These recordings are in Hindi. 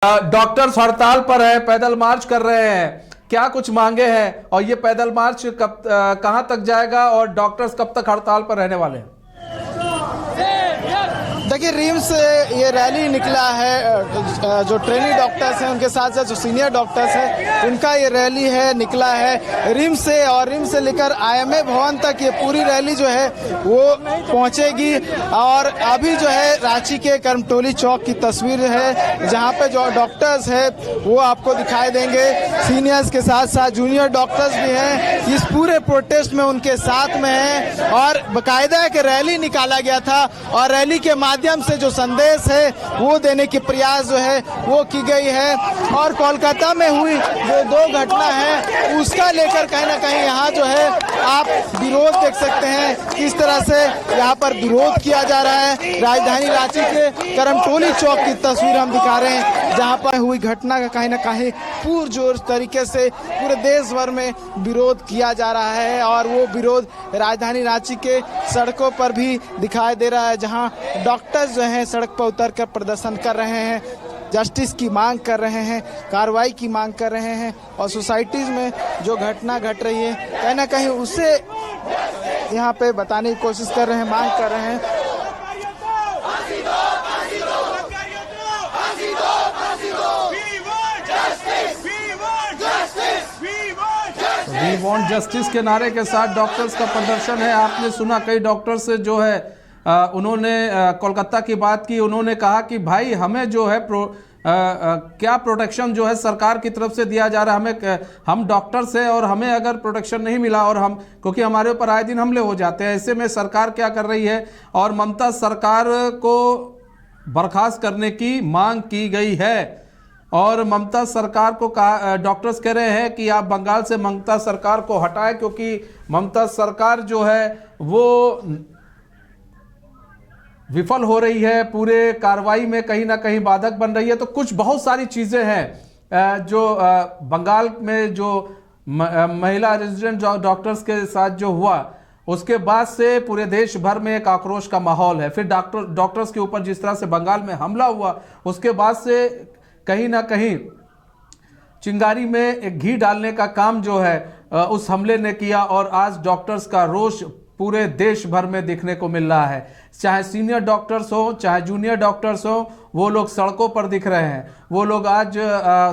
डॉक्टर्स हड़ताल पर है, पैदल मार्च कर रहे हैं। क्या कुछ मांगे हैं और ये पैदल मार्च कब कहां तक जाएगा और डॉक्टर्स कब तक हड़ताल पर रहने वाले हैं? देखिए, रिम्स से ये रैली निकला है। जो ट्रेनी डॉक्टर्स हैं उनके साथ साथ जो सीनियर डॉक्टर्स हैं उनका ये रैली है निकला है रिम्स से, और रिम्स से लेकर आईएमए भवन तक ये पूरी रैली जो है वो पहुंचेगी। और अभी जो है रांची के करमटोली चौक की तस्वीर है जहां पे जो डॉक्टर्स है वो आपको दिखाई देंगे। सीनियर्स के साथ साथ जूनियर डॉक्टर्स भी हैं, इस पूरे प्रोटेस्ट में उनके साथ में हैं। और बाकायदा एक रैली निकाला गया था और रैली के माध्यम से जो संदेश है वो देने की प्रयास जो है वो की गई है। और कोलकाता में हुई जो दो घटना है उसका लेकर कहीं ना कहीं यहाँ जो है आप विरोध देख सकते हैं, किस तरह से यहाँ पर विरोध किया जा रहा है। राजधानी रांची के करमटोली चौक की तस्वीर हम दिखा रहे हैं जहाँ पर हुई घटना का कहीं ना कहीं पुरजोर तरीके से पूरे देश भर में विरोध किया जा रहा है। और वो विरोध राजधानी रांची के सड़कों पर भी दिखाई दे रहा है जहां डॉक्टर्स जो हैं सड़क पर उतर कर प्रदर्शन कर रहे हैं, जस्टिस की मांग कर रहे हैं, कार्रवाई की मांग कर रहे हैं। और सोसाइटीज़ में जो घटना घट रही है कहीं ना कहीं उसे यहाँ पे बताने की कोशिश कर रहे हैं, मांग कर रहे हैं। वी वांट जस्टिस के नारे के साथ डॉक्टर्स का प्रदर्शन है। आपने सुना कई डॉक्टर्स से जो है उन्होंने कोलकाता की बात की। उन्होंने कहा कि भाई हमें जो है क्या प्रोटेक्शन जो है सरकार की तरफ से दिया जा रहा है, हम डॉक्टर्स हैं और हमें अगर प्रोटेक्शन नहीं मिला और हम क्योंकि हमारे ऊपर आए दिन हमले हो जाते हैं, ऐसे में सरकार क्या कर रही है और ममता सरकार को बर्खास्त करने की मांग की गई है। और ममता सरकार को कहा, डॉक्टर्स कह रहे हैं कि आप बंगाल से ममता सरकार को हटाएं क्योंकि ममता सरकार जो है वो विफल हो रही है, पूरे कार्रवाई में कहीं ना कहीं बाधक बन रही है। तो कुछ बहुत सारी चीजें हैं जो बंगाल में जो महिला रेजिडेंट डॉक्टर्स के साथ जो हुआ उसके बाद से पूरे देश भर में एक आक्रोश का माहौल है। फिर डॉक्टर्स के ऊपर जिस तरह से बंगाल में हमला हुआ उसके बाद से कहीं ना कहीं चिंगारी में एक घी डालने का काम जो है उस हमले ने किया। और आज डॉक्टर्स का रोष पूरे देश भर में देखने को मिल रहा है। चाहे सीनियर डॉक्टर्स हो चाहे जूनियर डॉक्टर्स हो, वो लोग सड़कों पर दिख रहे हैं। वो लोग आज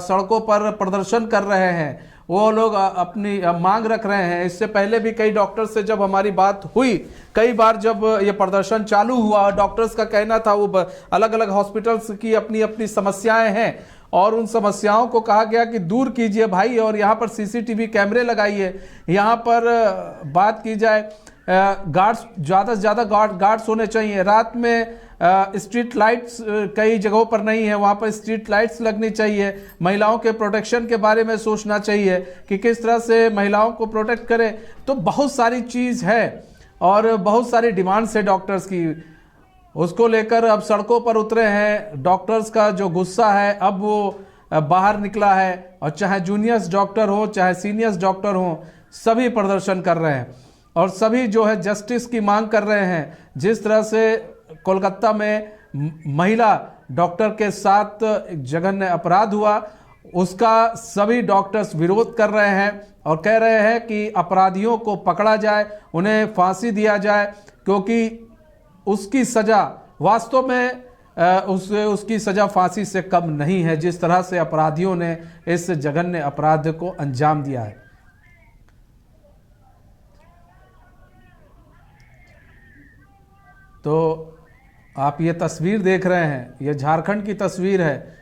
सड़कों पर प्रदर्शन कर रहे हैं, वो लोग अपनी मांग रख रहे हैं। इससे पहले भी कई डॉक्टर्स से जब हमारी बात हुई, कई बार जब ये प्रदर्शन चालू हुआ, डॉक्टर्स का कहना था वो अलग अलग हॉस्पिटल्स की अपनी अपनी समस्याएं हैं और उन समस्याओं को कहा गया कि दूर कीजिए भाई और यहाँ पर सीसीटीवी कैमरे लगाइए, यहाँ पर बात की जाए, गार्ड्स ज़्यादा से ज़्यादा गार्ड्स होने चाहिए। रात में स्ट्रीट लाइट्स कई जगहों पर नहीं है, वहाँ पर स्ट्रीट लाइट्स लगनी चाहिए। महिलाओं के प्रोटेक्शन के बारे में सोचना चाहिए कि किस तरह से महिलाओं को प्रोटेक्ट करें। तो बहुत सारी चीज़ है और बहुत सारी डिमांड्स है डॉक्टर्स की, उसको लेकर अब सड़कों पर उतरे हैं। डॉक्टर्स का जो गुस्सा है अब वो बाहर निकला है और चाहे जूनियर्स डॉक्टर हो चाहे सीनियर्स डॉक्टर हो, सभी प्रदर्शन कर रहे हैं और सभी जो है जस्टिस की मांग कर रहे हैं। जिस तरह से कोलकाता में महिला डॉक्टर के साथ जघन्य अपराध हुआ उसका सभी डॉक्टर्स विरोध कर रहे हैं और कह रहे हैं कि अपराधियों को पकड़ा जाए, उन्हें फांसी दिया जाए, क्योंकि उसकी सजा वास्तव में उसकी सजा फांसी से कम नहीं है जिस तरह से अपराधियों ने इस जघन्य अपराध को अंजाम दिया है। तो आप ये तस्वीर देख रहे हैं, ये झारखंड की तस्वीर है।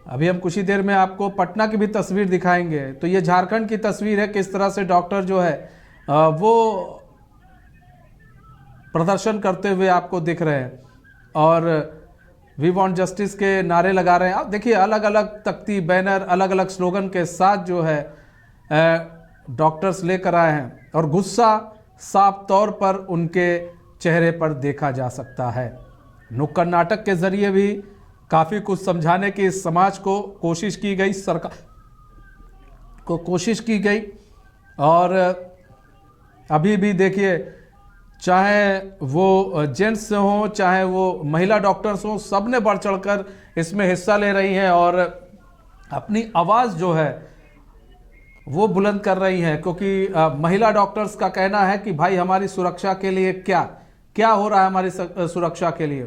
अभी हम कुछ ही देर में आपको पटना की भी तस्वीर दिखाएंगे। तो ये झारखंड की तस्वीर है, किस तरह से डॉक्टर जो है वो प्रदर्शन करते हुए आपको दिख रहे हैं और वी वांट जस्टिस के नारे लगा रहे हैं। आप देखिए अलग अलग तख्ती बैनर अलग अलग स्लोगन के साथ जो है डॉक्टर्स लेकर आए हैं और गुस्सा साफ तौर पर उनके चेहरे पर देखा जा सकता है। नुक्कड़ नाटक के जरिए भी काफ़ी कुछ समझाने की समाज को कोशिश की गई, सरकार को कोशिश की गई। और अभी भी देखिए चाहे वो जेंट्स हों चाहे वो महिला डॉक्टर्स हों, सब ने बढ़ चढ़कर इसमें हिस्सा ले रही हैं और अपनी आवाज़ जो है वो बुलंद कर रही हैं, क्योंकि महिला डॉक्टर्स का कहना है कि भाई हमारी सुरक्षा के लिए क्या क्या हो रहा है हमारी सुरक्षा के लिए।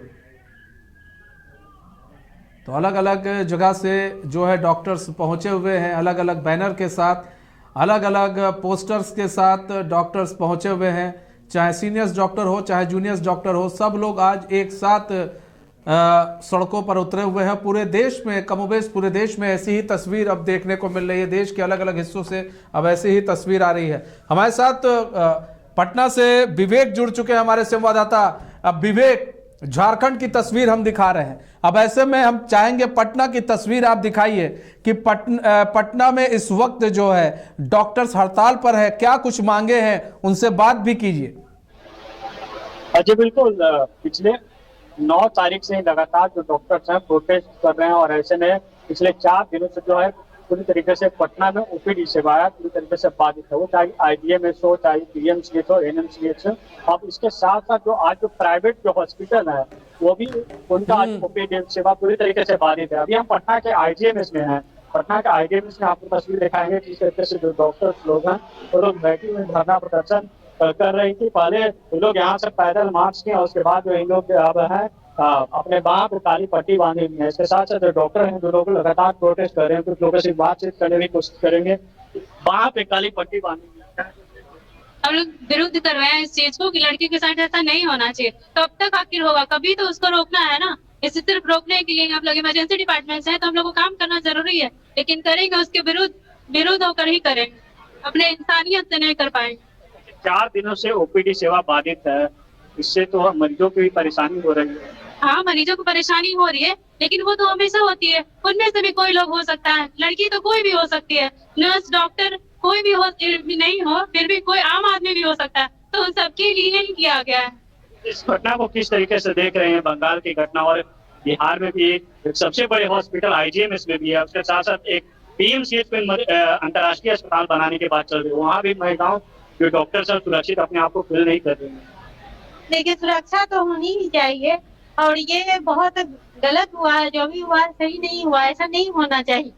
तो अलग अलग जगह से जो है डॉक्टर्स पहुंचे हुए हैं, अलग अलग बैनर के साथ, अलग अलग पोस्टर्स के साथ डॉक्टर्स पहुंचे हुए हैं। चाहे सीनियर्स डॉक्टर हो चाहे जूनियर्स डॉक्टर हो, सब लोग आज एक साथ सड़कों पर उतरे हुए हैं। पूरे देश में कमोबेश पूरे देश में ऐसी ही तस्वीर अब देखने को मिल रही है। देश के अलग अलग हिस्सों से अब ऐसी ही तस्वीर आ रही है। हमारे साथ पटना से विवेक जुड़ चुके हैं, हमारे संवाददाता। अब विवेक, झारखंड की तस्वीर हम दिखा रहे हैं, अब ऐसे में हम चाहेंगे पटना की तस्वीर आप दिखाइए कि पटना में इस वक्त जो है डॉक्टर्स हड़ताल पर है, क्या कुछ मांगे हैं, उनसे बात भी कीजिए। जी बिल्कुल, पिछले 9 तारीख से लगातार जो डॉक्टर्स हैं प्रोटेस्ट कर रहे हैं और ऐसे में पिछले 4 दिनों से जो है पूरी तरीके से पटना में ओपीडी सेवाएं पूरी तरीके से बाधित है। वो चाहे आईडीएमएस हो, चाहे पीएमसीएच हो, एनएमसीएच हो। अब इसके साथ साथ जो आज जो प्राइवेट जो हॉस्पिटल है वो भी उनका आज ओपीडी सेवा पूरी तरीके से बाधित है। अभी हम पटना के आईजीएमएस में हैं। पटना के आईजीएमएस में आपको तस्वीर दिखाएंगे किस तरीके से जो डॉक्टर्स लोग हैं वो लोग बैठे हुए धरना प्रदर्शन कर रही थी। पहले लोग यहाँ से पैदल मार्च किए और उसके बाद जो इन लोग अब है अपने बाह पे काली पट्टी बांधी हुई है। इसके साथ साथ जो डॉक्टर हैं जो लोग लगातार प्रोटेस्ट कर रहे हैं, कुछ लोगों से बातचीत करने की कोशिश करेंगे। बाह पे काली पट्टी बांधी हुई है। हम लोग विरुद्ध कर रहे हैं इस चीज को कि लड़की के साथ ऐसा नहीं होना चाहिए। कब तक आखिर होगा? कभी तो उसको रोकना है ना। इसे सिर्फ रोकने के लिए आप लोग इमरजेंसी डिपार्टमेंट है तो हम लोग को काम करना जरूरी है, लेकिन करेंगे उसके विरुद्ध होकर ही करेंगे, अपने इंसानियत से नहीं कर पाएंगे। 4 दिनों से ओपीडी सेवा बाधित है, इससे तो मरीजों की भी परेशानी हो रही है। हाँ, मरीजों को परेशानी हो रही है, लेकिन वो तो हमेशा होती है। उनमें से भी कोई लोग हो सकता है, लड़की तो कोई भी हो सकती है, नर्स डॉक्टर कोई भी हो भी नहीं हो, फिर भी कोई आम आदमी भी हो सकता है। तो उन सबके लिए ही किया गया है। इस घटना को किस तरीके से देख रहे हैं? बंगाल की घटना और बिहार में भी एक सबसे बड़े हॉस्पिटल आईजीएमएस में भी है, उसके साथ साथ एक पीएमसीएच में अंतर्राष्ट्रीय अस्पताल बनाने की बात चल रही है। वहाँ भी महिलाओं जो डॉक्टर सब सुरक्षित अपने आप को फील नहीं कर रही है। देखिए, सुरक्षा तो होनी ही चाहिए और ये बहुत गलत हुआ है। जो भी हुआ है सही नहीं हुआ, ऐसा नहीं होना चाहिए।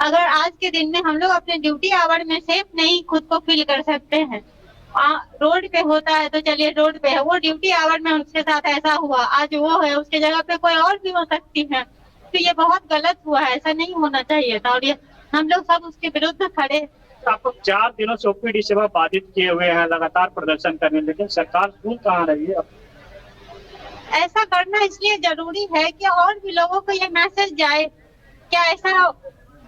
अगर आज के दिन में हम लोग अपने ड्यूटी आवर में सेफ नहीं खुद को फील कर सकते हैं, रोड पे होता है तो चलिए रोड पे है, वो ड्यूटी आवर में उसके साथ ऐसा हुआ, आज वो है उसके जगह पे कोई और भी हो सकती है, तो ये बहुत गलत हुआ है, ऐसा नहीं होना चाहिए था और ये हम लोग सब उसके विरुद्ध खड़े। आपको 4 दिनों से ओपीडी सेवा बाधित किए हुए हैं, लगातार प्रदर्शन करने, लेकिन सरकार सुन कहाँ रही है? ऐसा करना इसलिए जरूरी है कि और भी लोगों को ये मैसेज जाए क्या ऐसा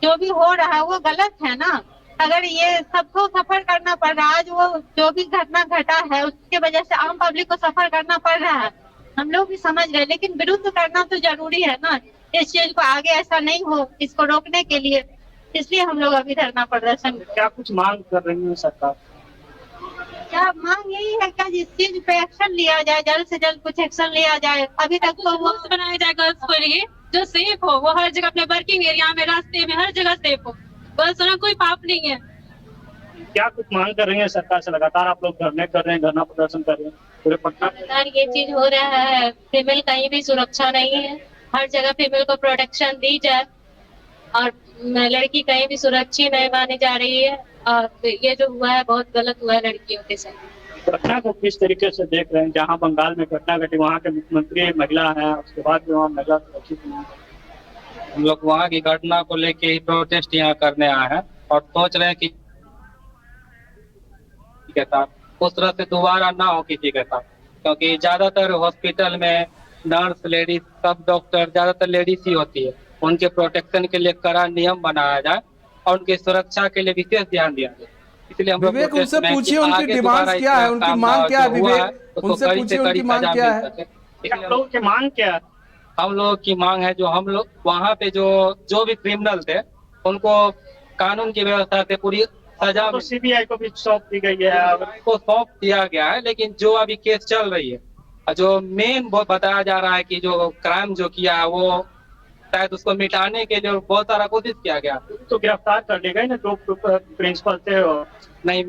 जो भी हो रहा है वो गलत है ना। अगर ये सबको सफर करना पड़ रहा है, आज वो जो भी घटना घटा है उसके वजह से आम पब्लिक को सफर करना पड़ रहा है, हम लोग भी समझ गए, लेकिन विरुद्ध करना तो जरूरी है ना इस चीज को आगे ऐसा नहीं हो, इसको रोकने के लिए। इसलिए हम लोग अभी धरना प्रदर्शन। क्या कुछ मांग कर रही है सरकार? क्या मांग यही है कि इस चीज पे एक्शन लिया जाए, जल्द से जल्द कुछ एक्शन लिया जाए। अभी तक तो वो बनाया जाए गर्ल्स के लिए जो सेफ हो, वो हर जगह अपने वर्किंग एरिया में, रास्ते में, हर जगह सेफ हो। गर्ल्स होना कोई पाप नहीं है। क्या कुछ मांग कर रही है सरकार से? लगातार आप लोग धरने कर रहे हैं, धरना प्रदर्शन कर रहे हैं पूरे पटना में। ये चीज हो रहा है, फीमेल कहीं भी सुरक्षा नहीं है, हर जगह फीमेल को प्रोटेक्शन दी जाए और लड़की कहीं भी सुरक्षित नहीं मानी जा रही है और ये जो हुआ है बहुत गलत हुआ है लड़कियों के साथ। घटना को किस तरीके से देख रहे हैं? जहाँ बंगाल में घटना घटी वहाँ के मुख्यमंत्री महिला है, उसके बाद भी वहाँ महिला सुरक्षित नहीं है। हम लोग वहाँ की घटना को लेके ही प्रोटेस्ट यहाँ करने आए हैं और सोच रहे हैं कि के साथ उस तरह से दोबारा ना हो किसी के साथ, क्योंकि ज्यादातर हॉस्पिटल में नर्स लेडीज सब डॉक्टर ज्यादातर लेडीज ही होती है। उनके प्रोटेक्शन के लिए कड़ा नियम बनाया जाए और उनकी सुरक्षा के लिए विशेष ध्यान दिया जाए। इसलिए हम लोग विवेक उनसे पूछिए उनकी डिमांड क्या है, उनकी मांग क्या है? विवेक उनसे पूछिए उनकी मांग क्या है? हम लोगों की मांग क्या है? हम लोग की मांग है जो हम लोग वहाँ पे जो भी क्रिमिनल थे उनको कानून की व्यवस्था से पूरी सजा तो सीबीआई को भी सौंप दी गई है, को सौंप दिया गया है, लेकिन जो अभी केस चल रही है जो मेन बताया जा रहा है कि जो क्राइम जो किया है वो शायद उसको मिटाने के लिए बहुत सारा कोशिश किया गया। तो गिरफ्तार कर ले गए ना जो प्रिंसिपल थे? नहीं,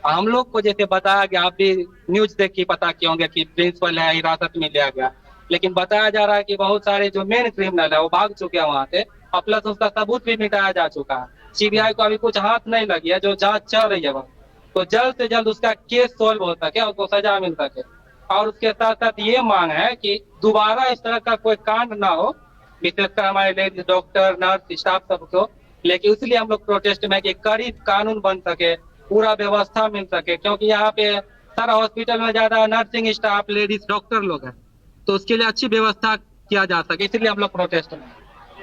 हम लोग को जैसे बताया गया, आप भी न्यूज देख के पता किए होंगे कि प्रिंसिपल है हिरासत में लिया गया, लेकिन बताया जा रहा है कि बहुत सारे जो मेन क्रिमिनल है वो भाग चुके हैं वहां से, और प्लस उसका सबूत भी मिटाया जा चुका है। सीबीआई को अभी कुछ हाथ नहीं लगी है, जो जांच चल रही है वहाँ, तो जल्द से जल्द उसका केस सोल्व हो सके, उसको सजा मिल सके। और उसके साथ साथ ये मांग है कि दोबारा इस तरह का कोई कांड ना हो, विशेषकर हमारे लेडीज डॉक्टर, नर्स, स्टाफ सबको। लेकिन इसलिए हम लोग प्रोटेस्ट में कि कड़ी कानून बन सके, पूरा व्यवस्था मिल सके, क्योंकि यहाँ पे सारा हॉस्पिटल में ज्यादा नर्सिंग स्टाफ, लेडीज डॉक्टर लोग हैं, तो उसके लिए अच्छी व्यवस्था किया जा सके, इसलिए हम लोग प्रोटेस्ट में।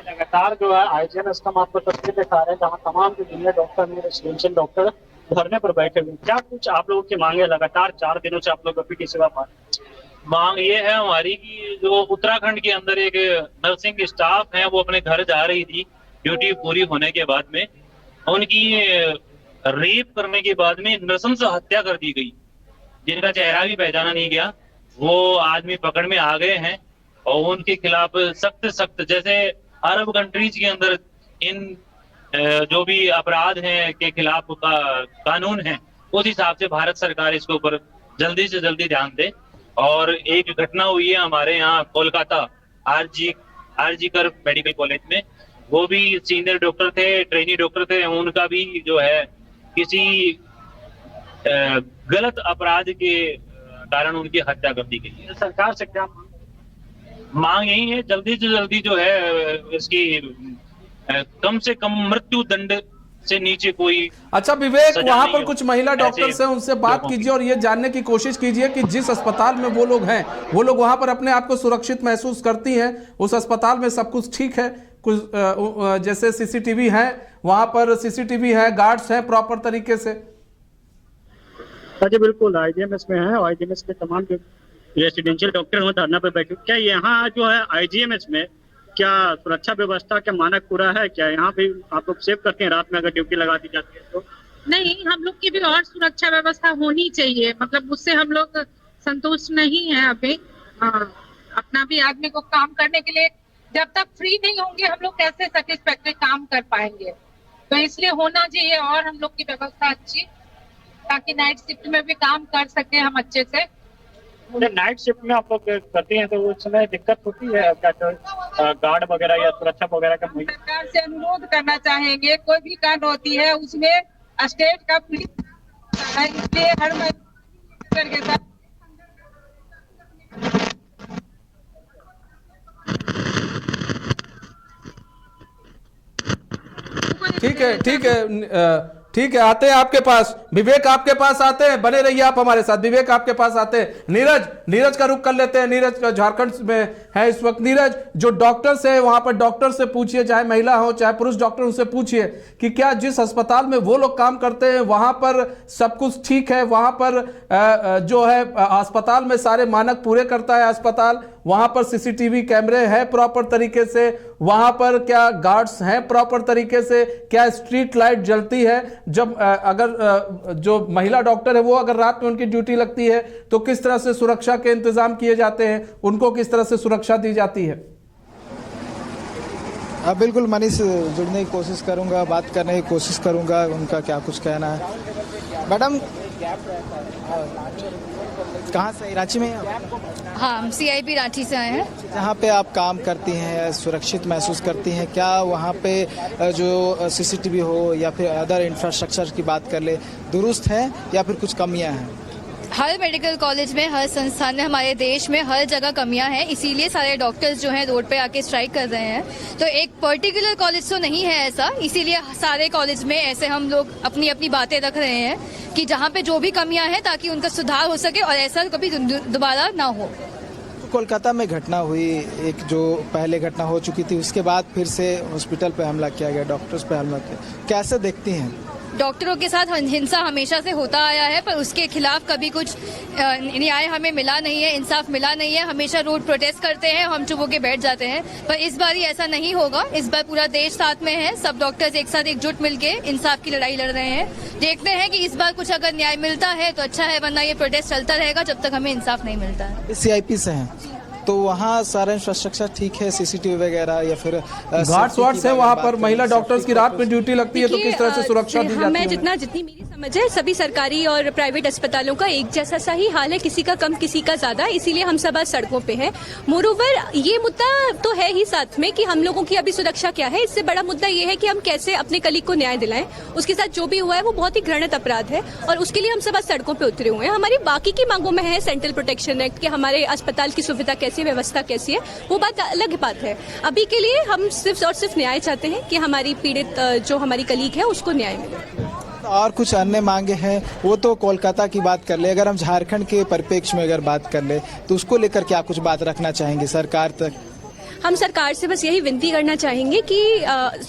लगातार जो है आईजीएमएस का हम आपको तस्वीर दिखा रहे हैं, जहाँ तमाम जो जूनियर डॉक्टर हैं, रेसिडेंशियल डॉक्टर धरने पर बैठे हुए हैं। क्या कुछ आप लोगों की मांगे, लगातार 4 दिनों से आप लोग ओपीडी सेवा पा रहे हैं? मांग ये है हमारी कि जो उत्तराखंड के अंदर एक नर्सिंग स्टाफ है, वो अपने घर जा रही थी ड्यूटी पूरी होने के बाद में, उनकी रेप करने के बाद में नृशंस हत्या कर दी गई, जिनका चेहरा भी पहचाना नहीं गया। वो आदमी पकड़ में आ गए हैं और उनके खिलाफ सख्त सख्त, जैसे अरब कंट्रीज के अंदर इन जो भी अपराध हैं के खिलाफ कानून है, उस हिसाब से भारत सरकार इसके ऊपर जल्दी से जल्दी ध्यान दे। और एक घटना हुई है हमारे यहाँ कोलकाता आरजी कर मेडिकल कॉलेज में, वो भी सीनियर डॉक्टर थे, ट्रेनी डॉक्टर थे, उनका भी जो है किसी गलत अपराध के कारण उनकी हत्या कर दी गई है। सरकार से क्या मांग यही है जल्दी से जल्दी जो है इसकी कम से कम मृत्यु दंड से नीचे कोई। अच्छा विवेक, सजा वहां नहीं पर हो। कुछ महिला डॉक्टर्स हैं, उनसे बात लोगों कीजिए और ये जानने की कोशिश कीजिए कि जिस अस्पताल में वो लोग हैं, वो लोग वहां पर अपने आप को सुरक्षित महसूस करती हैं? उस अस्पताल में सब कुछ ठीक है? कुछ जैसे सीसीटीवी है, वहां पर सीसीटीवी है, गार्ड्स हैं प्रॉपर तरीके से? जी बिल्कुल, आईजीएमएस में है, आईजीएमएस के तमाम जो रेसिडेंशियल डॉक्टर हैं धरना पे बैठे। क्या यहाँ जो है आईजीएमएस में क्या सुरक्षा व्यवस्था का मानक पूरा है? क्या यहाँ पे आप लोग सेव करते हैं रात में अगर ड्यूटी लगा दी जाती है तो? नहीं, हम लोग की भी और सुरक्षा व्यवस्था होनी चाहिए, मतलब उससे हम लोग संतुष्ट नहीं है अभी। अपना भी आदमी को काम करने के लिए जब तक फ्री नहीं होंगे हम लोग कैसे सेटिस्फैक्टरी काम कर पाएंगे, तो इसलिए होना चाहिए और हम लोग की व्यवस्था अच्छी, ताकि नाइट शिफ्ट में भी काम कर सके हम अच्छे से। नाइट शिफ्ट में आप लोग करते हैं तो उस समय दिक्कत होती है क्या, गार्ड वगैरह या सुरक्षा वगैरह का? सरकार से अनुरोध करना चाहेंगे, कोई भी कांड होती है उसमें स्टेट का पुलिस है, इसलिए हर महीने के साथ ठीक है, ठीक है, ठीक है, आते हैं आपके पास। विवेक आपके पास आते हैं, बने रहिए आप हमारे साथ। विवेक आपके पास आते हैं। नीरज का रुख कर लेते हैं। नीरज का झारखंड में है इस वक्त। नीरज, जो डॉक्टर्स है वहां पर डॉक्टर से पूछिए, चाहे महिला हो चाहे पुरुष डॉक्टर, उनसे पूछिए कि क्या जिस अस्पताल में वो लोग काम करते हैं वहां पर सब कुछ ठीक है? वहां पर जो है अस्पताल में सारे मानक पूरे करता है अस्पताल? वहां पर सीसीटीवी कैमरे हैं प्रॉपर तरीके से? वहां पर क्या गार्ड्स हैं प्रॉपर तरीके से? क्या स्ट्रीट लाइट जलती है? जब अगर जो महिला डॉक्टर है वो अगर रात में उनकी ड्यूटी लगती है तो किस तरह से सुरक्षा के इंतजाम किए जाते हैं? उनको किस तरह से सुरक्षा दी जाती है? बिल्कुल मनीष, जुड़ने की कोशिश करूंगा, बात करने की कोशिश करूंगा, उनका क्या कुछ कहना है। मैडम कहाँ से? रांची में आप? हाँ, हम CIP रांची से आए हैं। जहाँ पे आप काम करती हैं, सुरक्षित महसूस करती हैं क्या? वहाँ पे जो सीसीटीवी हो या फिर अदर इंफ्रास्ट्रक्चर की बात कर ले, दुरुस्त है या फिर कुछ कमियाँ हैं? हर मेडिकल कॉलेज में, हर संस्थान में, हमारे देश में हर जगह कमियां हैं, इसीलिए सारे डॉक्टर्स जो हैं रोड पे आके स्ट्राइक कर रहे हैं। तो एक पर्टिकुलर कॉलेज तो नहीं है ऐसा, इसीलिए सारे कॉलेज में ऐसे हम लोग अपनी अपनी बातें रख रहे हैं कि जहाँ पे जो भी कमियां हैं ताकि उनका सुधार हो सके और ऐसा कभी दोबारा ना हो। कोलकाता में घटना हुई, एक जो पहले घटना हो चुकी थी, उसके बाद फिर से हॉस्पिटल पे हमला किया गया, डॉक्टर्स पे हमला किया, कैसे देखती हैं? डॉक्टरों के साथ हिंसा हमेशा से होता आया है, पर उसके खिलाफ कभी कुछ न्याय हमें मिला नहीं है, इंसाफ मिला नहीं है। हमेशा रोड प्रोटेस्ट करते हैं, हम चुप होके बैठ जाते हैं, पर इस बार ऐसा नहीं होगा। इस बार पूरा देश साथ में है, सब डॉक्टर्स एक साथ एकजुट मिलके इंसाफ की लड़ाई लड़ रहे हैं। देखते हैं कि इस बार कुछ अगर न्याय मिलता है तो अच्छा है, वरना ये प्रोटेस्ट चलता रहेगा जब तक हमें इंसाफ नहीं मिलता है। CIP से हैं? तो वहाँ सारा इंफ्रास्ट्रक्चर ठीक है, सीसीटीवी वगैरह या फिर घाट्स वाट्स है वहाँ पर, महिला डॉक्टर्स की रात में ड्यूटी लगती है तो किस तरह से सुरक्षा दी जाती है? जितनी मेरी समझ है सभी सरकारी और प्राइवेट अस्पतालों का एक जैसा सा ही हाल है, किसी का कम किसी का ज्यादा, इसीलिए हम सब आज सड़कों पे हैं। मोरोवर ये मुद्दा तो है ही साथ में कि हम लोगों की अभी सुरक्षा क्या है, इससे बड़ा मुद्दा ये है कि हम कैसे अपने कलीग को न्याय दिलाएं। उसके साथ जो भी हुआ है वो बहुत ही घृणित अपराध है और उसके लिए हम सब आज सड़कों पे उतरे हुए हैं। हमारी बाकी की मांगों में है सेंट्रल प्रोटेक्शन एक्ट कि हमारे अस्पताल की सुविधा कैसी है, व्यवस्था कैसी है, वो बात अलग बात है। अभी के लिए हम सिर्फ और सिर्फ न्याय चाहते हैं कि हमारी पीड़ित जो हमारी कलीग है उसको न्याय मिले। और कुछ अन्य मांगे हैं, वो तो कोलकाता की बात कर ले, अगर हम झारखंड के परिप्रेक्ष्य में अगर बात कर ले तो उसको लेकर क्या कुछ बात रखना चाहेंगे सरकार तक? हम सरकार से बस यही विनती करना चाहेंगे कि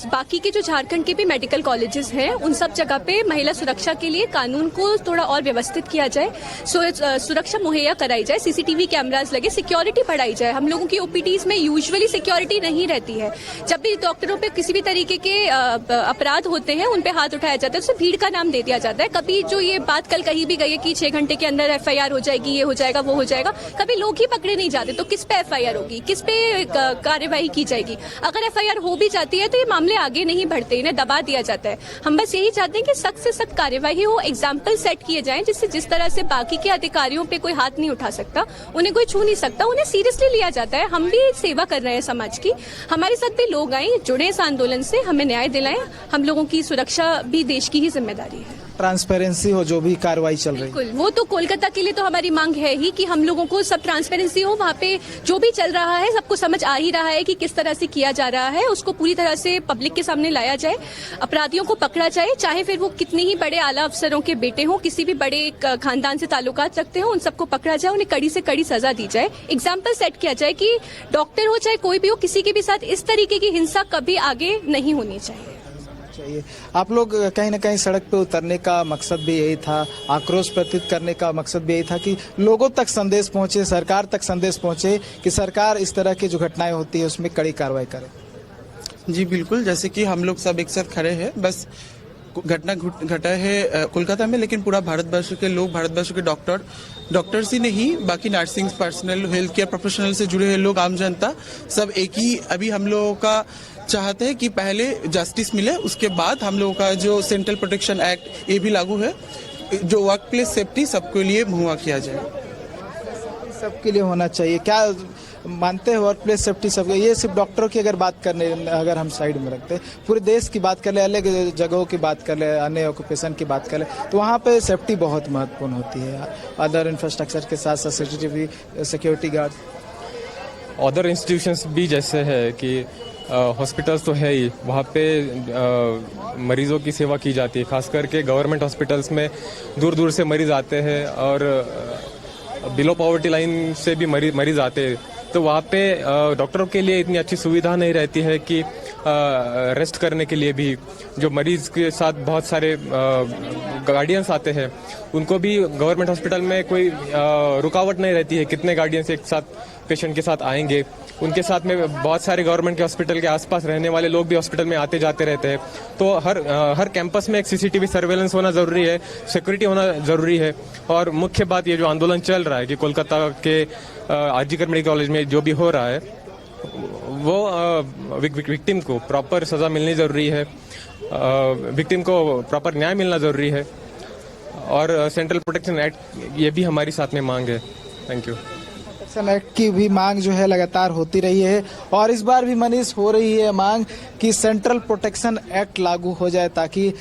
बाकी के जो झारखंड के भी मेडिकल कॉलेजेस हैं उन सब जगह पे महिला सुरक्षा के लिए कानून को थोड़ा और व्यवस्थित किया जाए, सुरक्षा मुहैया कराई जाए, सीसीटीवी कैमरास लगे, सिक्योरिटी बढ़ाई जाए। हम लोगों की ओपीडीज में यूजुअली सिक्योरिटी नहीं रहती है। जब भी डॉक्टरों पे किसी भी तरीके के अपराध होते हैं उन पे हाथ उठाया जाता है, उससे भीड़ का नाम दे दिया जाता है। कभी जो ये बात कल कही भी गई है कि 6 घंटे के अंदर FIR हो जाएगी, ये हो जाएगा, वो हो जाएगा, कभी लोग ही पकड़े नहीं जाते। तो किस पे FIR होगी, किस पे कार्यवाही की जाएगी? अगर FIR हो भी जाती है तो ये मामले आगे नहीं बढ़ते, इन्हें दबा दिया जाता है। हम बस यही चाहते हैं कि सख्त से सख्त कार्यवाही हो, एग्जाम्पल सेट किए जाएं, जिससे जिस तरह से बाकी के अधिकारियों पे कोई हाथ नहीं उठा सकता, उन्हें कोई छू नहीं सकता, उन्हें सीरियसली लिया जाता है। हम भी सेवा कर रहे हैं समाज की, हमारे साथ भी लोग आए, जुड़े इस आंदोलन से, हमें न्याय दिलाएं। हम लोगों की सुरक्षा भी देश की ही जिम्मेदारी है। ट्रांसपेरेंसी हो जो भी कार्रवाई चल रही है, बिल्कुल, वो तो कोलकाता के लिए तो हमारी मांग है ही कि हम लोगों को सब ट्रांसपेरेंसी हो, वहाँ पे जो भी चल रहा है सबको समझ आ ही रहा है कि किस तरह से किया जा रहा है, उसको पूरी तरह से पब्लिक के सामने लाया जाए, अपराधियों को पकड़ा जाए, चाहे फिर वो कितने ही बड़े आला अफसरों के बेटे हों, किसी भी बड़े खानदान से ताल्लुकात रखते हो, उन सबको पकड़ा जाए, उन्हें कड़ी से कड़ी सजा दी जाए। एग्जाम्पल सेट किया जाए कि डॉक्टर हो चाहे कोई भी हो, किसी के भी साथ इस तरीके की हिंसा कभी आगे नहीं होनी चाहिए। आप लोग कहीं ना कहीं सड़क पे उतरने का मकसद भी यही था, आक्रोश प्रकट करने का मकसद भी यही था कि लोगों तक संदेश पहुंचे, सरकार तक संदेश पहुंचे कि सरकार इस तरह की जो घटनाएं होती है उसमें कड़ी कार्रवाई करे। जी बिल्कुल, जैसे कि हम लोग सब एक साथ खड़े हैं, बस घटना घटा है कोलकाता में, लेकिन पूरा भारतवर्ष के लोग, भारतवर्ष के डॉक्टर्स ही नहीं, बाकी nursing personal, health care professional से जुड़े हुए लोग, आम जनता, सब एक ही अभी हम लोगों का चाहते हैं कि पहले जस्टिस मिले, उसके बाद हम लोगों का जो सेंट्रल प्रोटेक्शन एक्ट ये भी लागू है, जो वर्क प्लेस सेफ्टी सबके लिए मुहैया किया जाए। सबके लिए होना चाहिए, क्या मानते हैं वर्क प्लेस सेफ्टी सबके? ये सिर्फ डॉक्टरों की अगर बात करने, अगर हम साइड में रखते हैं, पूरे देश की बात कर ले, अलग जगहों की बात कर ले, अन्य ऑक्यूपेशन की बात कर ले, तो वहाँ पे सेफ्टी बहुत महत्वपूर्ण होती है। अदर इंफ्रास्ट्रक्चर के साथ साथ CCTV, security guard, other institutions भी जैसे है कि हॉस्पिटल्स तो है ही, वहाँ पे मरीजों की सेवा की जाती है, खास करके गवर्नमेंट हॉस्पिटल्स में दूर दूर से मरीज आते हैं और बिलो पॉवर्टी लाइन से भी मरीज आते हैं, तो वहाँ पे डॉक्टरों के लिए इतनी अच्छी सुविधा नहीं रहती है कि रेस्ट करने के लिए भी जो मरीज के साथ बहुत सारे गार्डियंस आते हैं, उनको भी गवर्नमेंट हॉस्पिटल में कोई रुकावट नहीं रहती है, कितने गार्डियंस एक साथ पेशेंट के साथ आएंगे, उनके साथ में बहुत सारे गवर्नमेंट के हॉस्पिटल के आसपास रहने वाले लोग भी हॉस्पिटल में आते जाते रहते हैं, तो हर कैंपस में एक सीसीटीवी सर्वेलेंस होना ज़रूरी है, सिक्योरिटी होना ज़रूरी है। और मुख्य बात ये जो आंदोलन चल रहा है कि कोलकाता के आरजीकर मेडिकल कॉलेज में जो भी हो रहा है, वो विक्टिम को प्रॉपर सज़ा मिलनी ज़रूरी है, विक्टिम को प्रॉपर न्याय मिलना ज़रूरी है, और सेंट्रल प्रोटेक्शन एक्ट ये भी हमारी साथ में मांग है। Thank you. एक्ट की भी मांग जो है लगातार होती रही है, और इस बार भी मनीष हो रही है मांग कि सेंट्रल प्रोटेक्शन एक्ट लागू हो जाए, ताकि